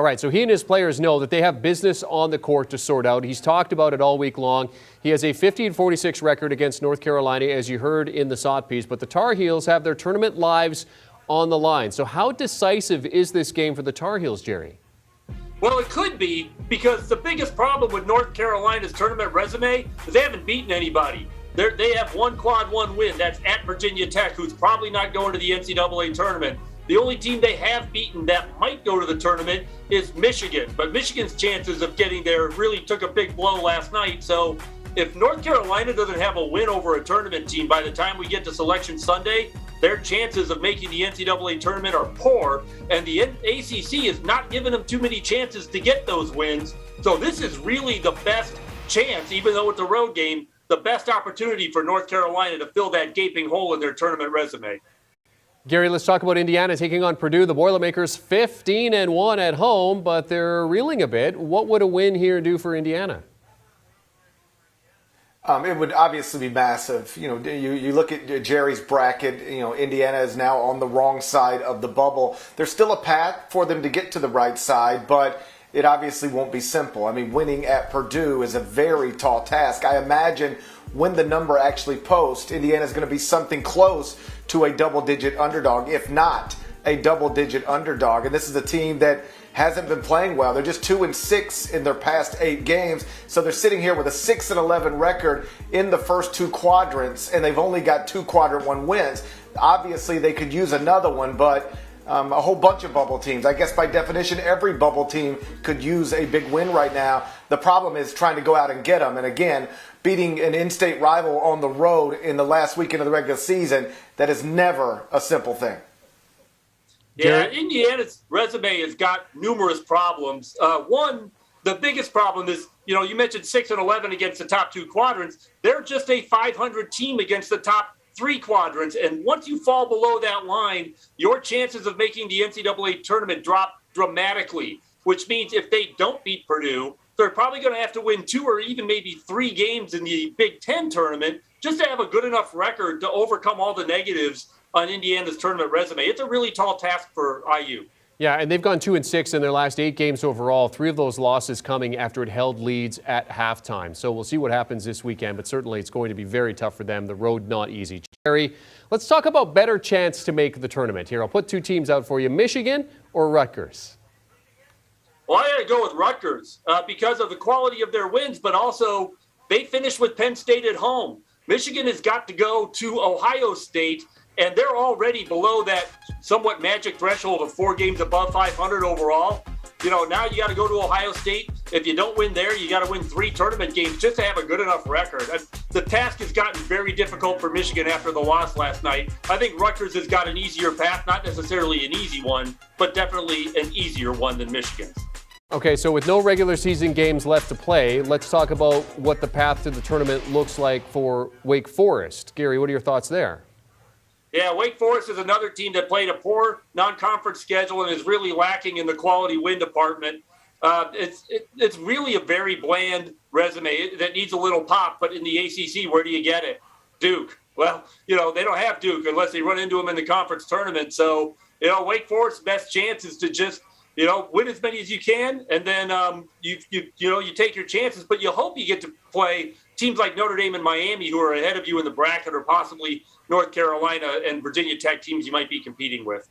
All right, so he and his players know that they have business on the court to sort out. He's talked about it all week long. He has a 50-46 record against North Carolina, as you heard in the SOT piece, but the Tar Heels have their tournament lives on the line. So how decisive is this game for the Tar Heels, Jerry? Well, it could be, because the biggest problem with North Carolina's tournament resume is they haven't beaten anybody. They have one quad one win. That's at Virginia Tech, who's probably not going to the NCAA tournament. The only team they have beaten that might go to the tournament is Michigan. But Michigan's chances of getting there really took a big blow last night. So if North Carolina doesn't have a win over a tournament team by the time we get to Selection Sunday, their chances of making the NCAA tournament are poor. And the ACC is not giving them too many chances to get those wins. So this is really the best chance, even though it's a road game, the best opportunity for North Carolina to fill that gaping hole in their tournament resume. Gary, let's talk about Indiana taking on Purdue. The Boilermakers 15-1 at home, but they're reeling a bit. What would a win here do for Indiana? It would obviously be massive. You look at Jerry's bracket, Indiana is now on the wrong side of the bubble. There's still a path for them to get to the right side, but it obviously won't be simple. I mean, winning at Purdue is a very tall task. I imagine when the number actually posts, Indiana is going to be something close to a double-digit underdog, if not a double-digit underdog. And this is a team that hasn't been playing well. They're just 2-6 in their past 8 games. So they're sitting here with a 6-11 record in the first 2 quadrants, and they've only got 2 quadrant 1 wins. Obviously, they could use another one, but a whole bunch of bubble teams. I guess by definition, every bubble team could use a big win right now. The problem is trying to go out and get them. And again, beating an in-state rival on the road in the last weekend of the regular season, that is never a simple thing. Yeah, Indiana's resume has got numerous problems. One, the biggest problem is, you mentioned 6-11 against the top 2 quadrants. They're just a 500 team against the top 3 quadrants. And once you fall below that line, your chances of making the NCAA tournament drop dramatically, which means if they don't beat Purdue, they're probably going to have to win 2 or even maybe 3 games in the Big Ten tournament just to have a good enough record to overcome all the negatives on Indiana's tournament resume. It's a really tall task for IU. Yeah, and they've gone 2-6 in their last 8 games overall. 3 of those losses coming after it held leads at halftime. So we'll see what happens this weekend, but certainly it's going to be very tough for them. The road not easy. Jerry, let's talk about better chance to make the tournament here. I'll put 2 teams out for you, Michigan or Rutgers. Well, I got to go with Rutgers because of the quality of their wins, but also they finished with Penn State at home. Michigan has got to go to Ohio State, and they're already below that somewhat magic threshold of 4 games above 500 overall. Now you got to go to Ohio State. If you don't win there, you got to win 3 tournament games just to have a good enough record. The task has gotten very difficult for Michigan after the loss last night. I think Rutgers has got an easier path, not necessarily an easy one, but definitely an easier one than Michigan's. Okay, so with no regular season games left to play, let's talk about what the path to the tournament looks like for Wake Forest. Gary, what are your thoughts there? Yeah, Wake Forest is another team that played a poor non-conference schedule and is really lacking in the quality win department. It's really a very bland resume that needs a little pop, but in the ACC, where do you get it? Duke. Well, they don't have Duke unless they run into them in the conference tournament. So, Wake Forest's best chance is to just win as many as you can, and then you take your chances. But you hope you get to play teams like Notre Dame and Miami, who are ahead of you in the bracket, or possibly North Carolina and Virginia Tech teams you might be competing with.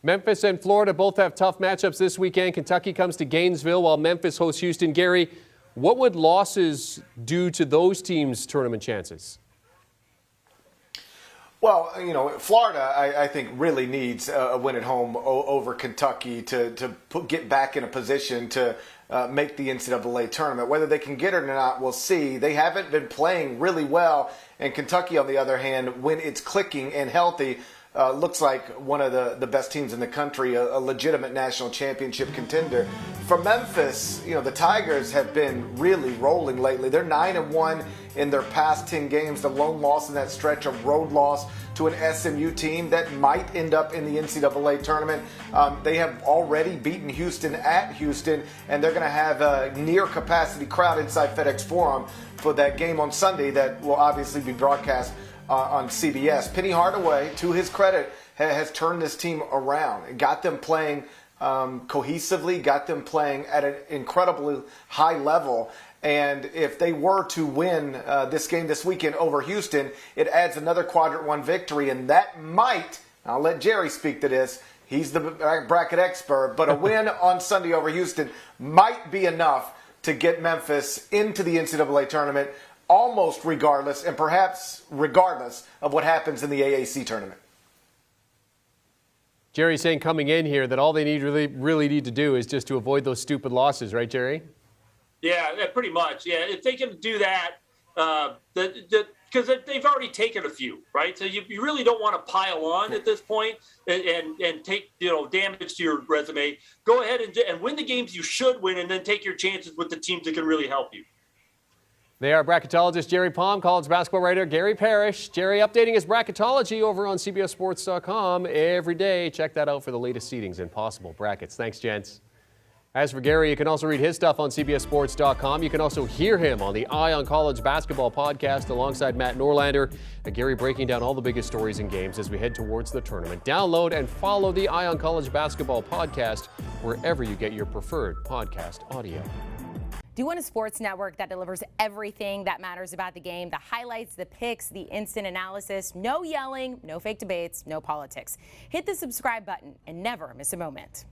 Memphis and Florida both have tough matchups this weekend. Kentucky comes to Gainesville while Memphis hosts Houston. Gary, what would losses do to those teams' tournament chances? Well, Florida, I think, really needs a win at home over Kentucky to get back in a position to make the NCAA tournament. Whether they can get it or not, we'll see. They haven't been playing really well, and Kentucky, on the other hand, when it's clicking and healthy, looks like one of the best teams in the country, a legitimate national championship contender. For Memphis, the Tigers have been really rolling lately. They're 9-1 in their past 10 games. The lone loss in that stretch, a road loss to an SMU team that might end up in the NCAA tournament. They have already beaten Houston at Houston, and they're going to have a near-capacity crowd inside FedEx Forum for that game on Sunday that will obviously be broadcast on CBS. Penny Hardaway, to his credit, has turned this team around and got them playing cohesively, got them playing at an incredibly high level. And if they were to win this game this weekend over Houston, it adds another quadrant one victory, and that might, I'll let Jerry speak to this, he's the bracket expert, but a win on Sunday over Houston might be enough to get Memphis into the NCAA tournament, almost regardless, and perhaps regardless of what happens in the AAC tournament. Jerry's saying coming in here that all they really need to do is just to avoid those stupid losses, right, Jerry? Yeah, pretty much. Yeah, if they can do that, because they've already taken a few, right? So you really don't want to pile on at this point and take damage to your resume. Go ahead and win the games you should win, and then take your chances with the teams that can really help you. They are bracketologist Jerry Palm, college basketball writer Gary Parrish. Jerry updating his bracketology over on CBSSports.com every day. Check that out for the latest seedings and possible brackets. Thanks, gents. As for Gary, you can also read his stuff on CBSSports.com. You can also hear him on the Eye on College Basketball podcast alongside Matt Norlander. Gary breaking down all the biggest stories and games as we head towards the tournament. Download and follow the Eye on College Basketball podcast wherever you get your preferred podcast audio. Do you want a sports network that delivers everything that matters about the game? The highlights, the picks, the instant analysis, no yelling, no fake debates, no politics. Hit the subscribe button and never miss a moment.